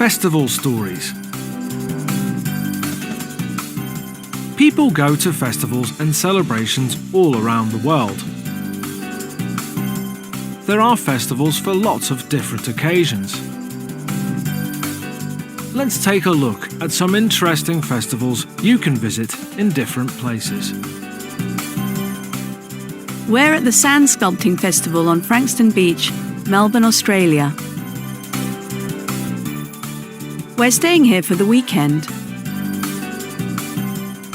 Festival stories. People go to festivals and celebrations all around the world. There are festivals for lots of different occasions. Let's take a look at some interesting festivals you can visit in different places. We're at the Sand Sculpting Festival on Frankston Beach, Melbourne, Australia. We're staying here for the weekend.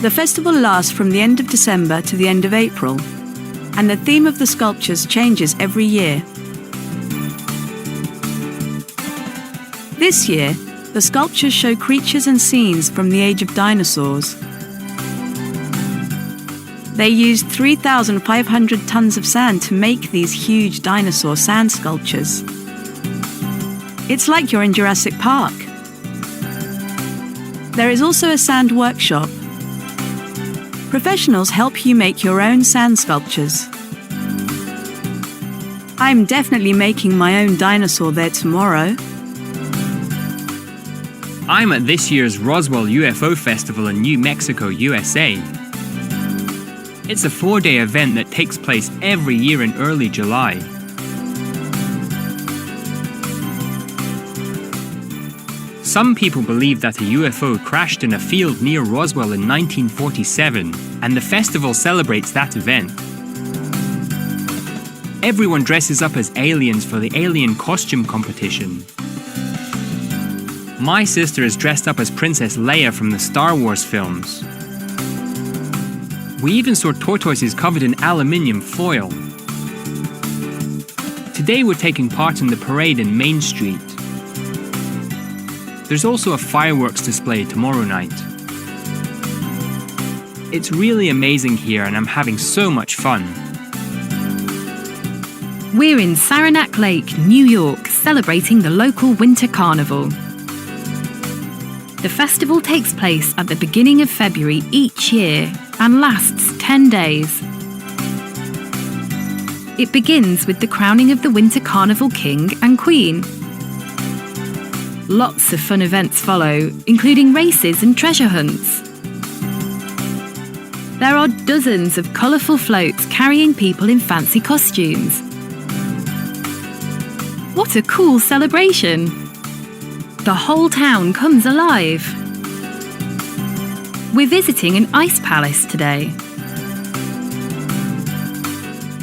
The festival lasts from the end of December to the end of April, and the theme of the sculptures changes every year. This year, the sculptures show creatures and scenes from the age of dinosaurs. They used 3,500 tons of sand to make these huge dinosaur sand sculptures. It's like you're in Jurassic Park. There is also a sand workshop. Professionals help you make your own sand sculptures. I'm definitely making my own dinosaur there tomorrow. I'm at this year's Roswell UFO Festival in New Mexico, USA. It's a 4-day event that takes place every year in early July. Some people believe that a UFO crashed in a field near Roswell in 1947, and the festival celebrates that event. Everyone dresses up as aliens for the alien costume competition. My sister is dressed up as Princess Leia from the Star Wars films. We even saw tortoises covered in aluminium foil. Today we're taking part in the parade in Main Street. There's also a fireworks display tomorrow night. It's really amazing here and I'm having so much fun. We're in Saranac Lake, New York, celebrating the local Winter Carnival. The festival takes place at the beginning of February each year and lasts 10 days. It begins with the crowning of the Winter Carnival King and Queen. Lots of fun events follow, including races and treasure hunts. There are dozens of colourful floats carrying people in fancy costumes. What a cool celebration! The whole town comes alive. We're visiting an ice palace today.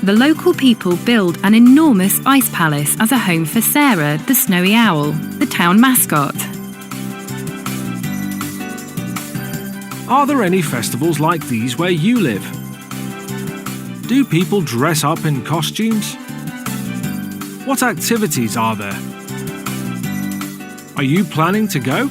The local people build an enormous ice palace as a home for Sarah, the snowy owl, the town mascot. Are there any festivals like these where you live? Do people dress up in costumes? What activities are there? Are you planning to go?